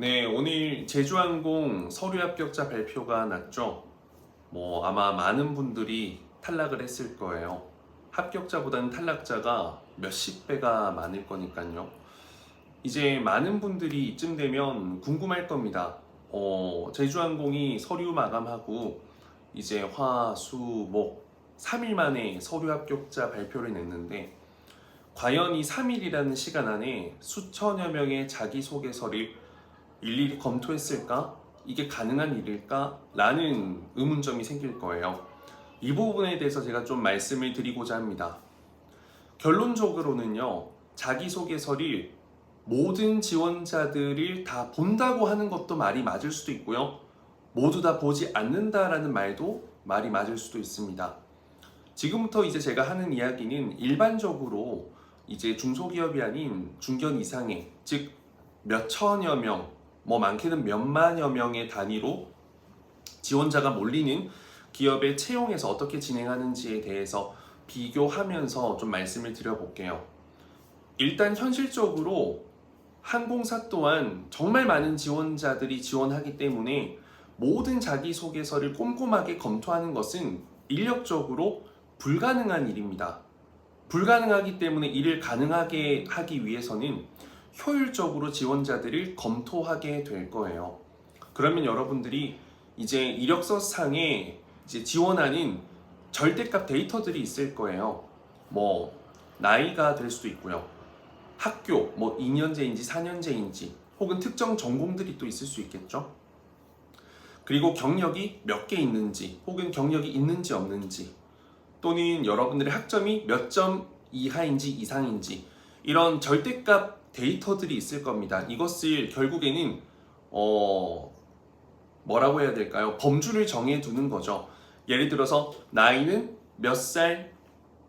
네, 오늘 제주항공 서류 합격자 발표가 났죠. 아마 많은 분들이 탈락을 했을 거예요. 합격자보다는 탈락자가 몇십 배가 많을 거니까요. 이제 많은 분들이 이쯤 되면 궁금할 겁니다. 제주항공이 서류 마감하고 이제 화, 수, 목 3일 만에 서류 합격자 발표를 냈는데 과연 이 3일이라는 시간 안에 수천여 명의 자기소개서를 일일이 검토했을까? 이게 가능한 일일까? 라는 의문점이 생길 거예요. 이 부분에 대해서 제가 좀 말씀을 드리고자 합니다. 결론적으로는요, 자기소개서를 모든 지원자들을 다 본다고 하는 것도 말이 맞을 수도 있고요, 모두 다 보지 않는다라는 말도 말이 맞을 수도 있습니다. 지금부터 이제 제가 하는 이야기는 일반적으로 이제 중소기업이 아닌 중견 이상의, 즉 몇천여 명, 많게는 몇만여 명의 단위로 지원자가 몰리는 기업의 채용에서 어떻게 진행하는지에 대해서 비교하면서 좀 말씀을 드려볼게요. 일단 현실적으로 항공사 또한 정말 많은 지원자들이 지원하기 때문에 모든 자기소개서를 꼼꼼하게 검토하는 것은 인력적으로 불가능한 일입니다. 불가능하기 때문에 이를 가능하게 하기 위해서는 효율적으로 지원자들을 검토하게 될 거예요. 그러면 여러분들이 이제 이력서상에 이제 지원하는 절대값 데이터들이 있을 거예요. 나이가 될 수도 있고요. 학교, 2년제인지 4년제인지 혹은 특정 전공들이 또 있을 수 있겠죠. 그리고 경력이 몇 개 있는지 혹은 경력이 있는지 없는지, 또는 여러분들의 학점이 몇 점 이하인지 이상인지, 이런 절대값 데이터들이 있을 겁니다. 이것을 결국에는 뭐라고 해야 될까요? 범주를 정해 두는 거죠. 예를 들어서 나이는 몇 살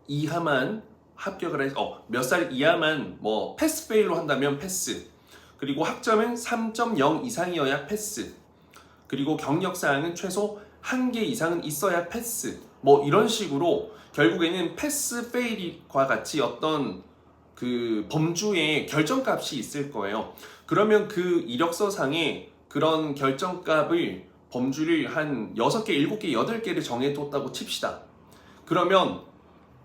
이하만 합격을 해서 몇 살 이하만 패스 페일로 한다면 패스, 그리고 학점은 3.0 이상이어야 패스, 그리고 경력 사항은 최소 1개 이상은 있어야 패스, 이런 식으로 결국에는 패스 페일과 같이 어떤 그 범주의 결정값이 있을 거예요. 그러면 그 이력서상에 그런 결정값을, 범주를 한 6개, 7개, 8개를 정해뒀다고 칩시다. 그러면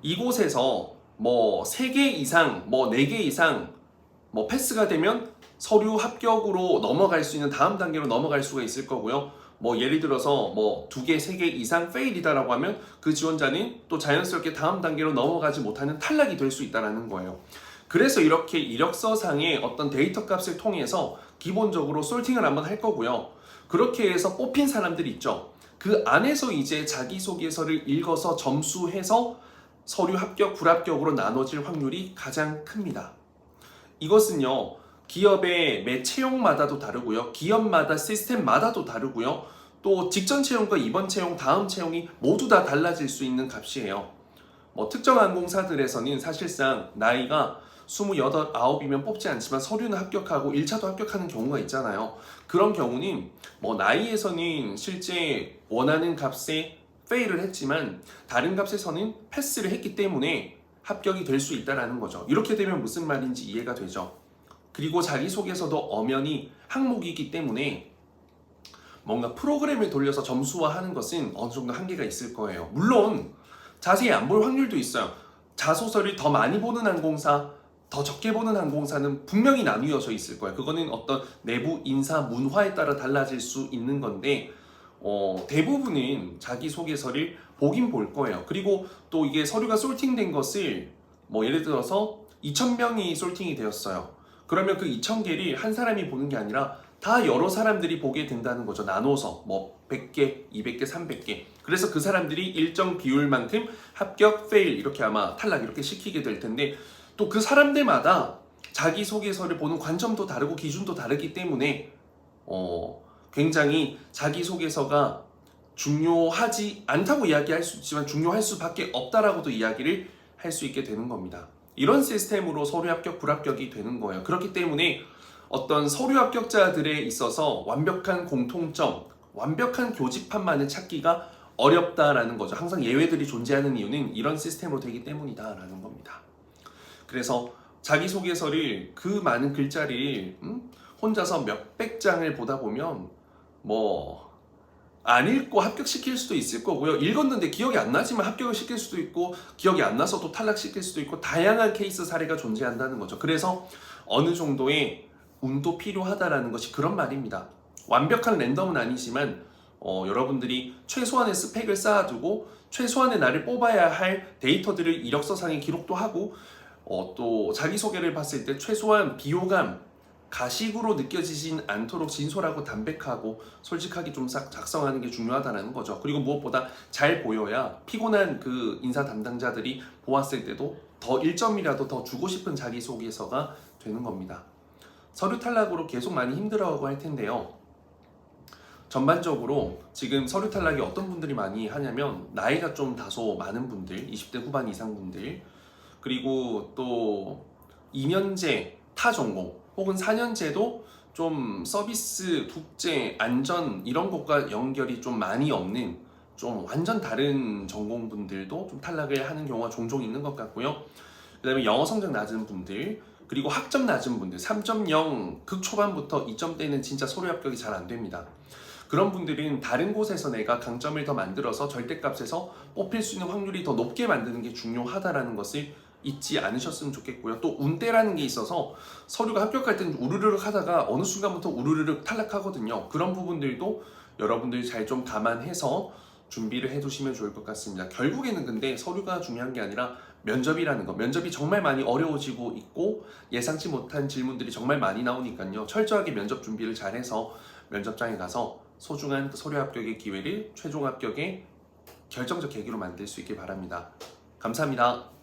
이곳에서 3개 이상, 4개 이상 패스가 되면 서류 합격으로 넘어갈 수 있는 다음 단계로 넘어갈 수가 있을 거고요. 예를 들어서 2개, 3개 이상 페일이다라고 하면 그 지원자는 또 자연스럽게 다음 단계로 넘어가지 못하는 탈락이 될 수 있다는 거예요. 그래서 이렇게 이력서상의 어떤 데이터 값을 통해서 기본적으로 솔팅을 한번 할 거고요. 그렇게 해서 뽑힌 사람들이 있죠. 그 안에서 이제 자기소개서를 읽어서 점수해서 서류 합격, 불합격으로 나눠질 확률이 가장 큽니다. 이것은요, 기업의 매 채용마다도 다르고요, 기업마다 시스템마다도 다르고요, 또 직전 채용과 이번 채용, 다음 채용이 모두 다 달라질 수 있는 값이에요. 특정 항공사들에서는 사실상 나이가 28, 9이면 뽑지 않지만 서류는 합격하고 1차도 합격하는 경우가 있잖아요. 그런 경우는 나이에서는 실제 원하는 값에 페일을 했지만 다른 값에서는 패스를 했기 때문에 합격이 될 수 있다는 거죠. 이렇게 되면 무슨 말인지 이해가 되죠. 그리고 자기소개서도 엄연히 항목이기 때문에 뭔가 프로그램을 돌려서 점수화하는 것은 어느 정도 한계가 있을 거예요. 물론 자세히 안 볼 확률도 있어요. 자소서를 더 많이 보는 항공사, 더 적게 보는 항공사는 분명히 나뉘어져 있을 거예요. 그거는 어떤 내부 인사 문화에 따라 달라질 수 있는 건데 대부분은 자기소개서를 보긴 볼 거예요. 그리고 또 이게 서류가 솔팅된 것을 예를 들어서 2,000명이 솔팅이 되었어요. 그러면 그 2,000개를 한 사람이 보는 게 아니라 다 여러 사람들이 보게 된다는 거죠. 나눠서 100개, 200개, 300개. 그래서 그 사람들이 일정 비율만큼 합격, 페일 이렇게 아마 탈락 이렇게 시키게 될 텐데, 또 그 사람들마다 자기소개서를 보는 관점도 다르고 기준도 다르기 때문에 굉장히 자기소개서가 중요하지 않다고 이야기할 수 있지만 중요할 수밖에 없다라고도 이야기를 할 수 있게 되는 겁니다. 이런 시스템으로 서류 합격, 불합격이 되는 거예요. 그렇기 때문에 어떤 서류 합격자들에 있어서 완벽한 공통점, 완벽한 교집합만을 찾기가 어렵다라는 거죠. 항상 예외들이 존재하는 이유는 이런 시스템으로 되기 때문이다라는 겁니다. 그래서 자기소개서를 그 많은 글자를 혼자서 몇백 장을 보다 보면 뭐 안 읽고 합격시킬 수도 있을 거고요. 읽었는데 기억이 안 나지만 합격을 시킬 수도 있고, 기억이 안 나서 또 탈락시킬 수도 있고, 다양한 케이스 사례가 존재한다는 거죠. 그래서 어느 정도의 운도 필요하다라는 것이 그런 말입니다. 완벽한 랜덤은 아니지만 여러분들이 최소한의 스펙을 쌓아두고 최소한의 나를 뽑아야 할 데이터들을 이력서상에 기록도 하고, 또 자기소개를 봤을 때 최소한 비호감, 가식으로 느껴지진 않도록 진솔하고 담백하고 솔직하게 좀 작성하는 게 중요하다는 거죠. 그리고 무엇보다 잘 보여야 피곤한 그 인사 담당자들이 보았을 때도 더 1점이라도 더 주고 싶은 자기소개서가 되는 겁니다. 서류 탈락으로 계속 많이 힘들어하고 할 텐데요. 전반적으로 지금 서류 탈락이 어떤 분들이 많이 하냐면 나이가 좀 다소 많은 분들, 20대 후반 이상 분들, 그리고 또 2년제 타 전공 혹은 4년제도 좀 서비스, 국제, 안전 이런 것과 연결이 좀 많이 없는 좀 완전 다른 전공분들도 좀 탈락을 하는 경우가 종종 있는 것 같고요. 그 다음에 영어 성적 낮은 분들, 그리고 학점 낮은 분들, 3.0 극초반부터 2점대는 진짜 서류 합격이 잘 안 됩니다. 그런 분들은 다른 곳에서 내가 강점을 더 만들어서 절대값에서 뽑힐 수 있는 확률이 더 높게 만드는 게 중요하다는 것을 잊지 않으셨으면 좋겠고요. 또 운대라는 게 있어서 서류가 합격할 때는 우르르륵 하다가 어느 순간부터 우르르륵 탈락하거든요. 그런 부분들도 여러분들이 잘 좀 감안해서 준비를 해두시면 좋을 것 같습니다. 결국에는 근데 서류가 중요한 게 아니라 면접이라는 거, 면접이 정말 많이 어려워지고 있고 예상치 못한 질문들이 정말 많이 나오니까요. 철저하게 면접 준비를 잘해서 면접장에 가서 소중한 그 서류 합격의 기회를 최종 합격의 결정적 계기로 만들 수 있길 바랍니다. 감사합니다.